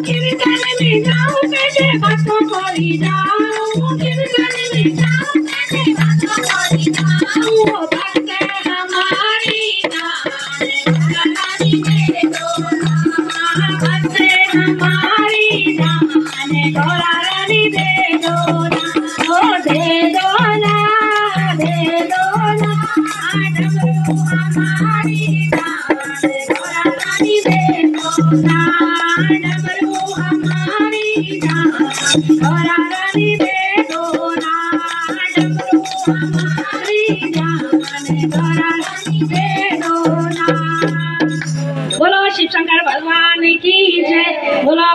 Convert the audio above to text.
कीर्तन में जाऊं कैसे भक्तों को जाऊं गिरधर में जाऊं तेरे बातों को जाऊं भक्त हमारी जान रानी दे दो ना भक्त हमारी जान गौरा रानी दे दो ना ओ दे दो ना डमरू हमारी जान गौरा रानी दे दो ना डमरू हमारी जान गौरा रानी दे दो ना डमरू हमारी जान गौरा रानी दे दो ना। बोलो शिव शंकर भगवान की जय। बोलो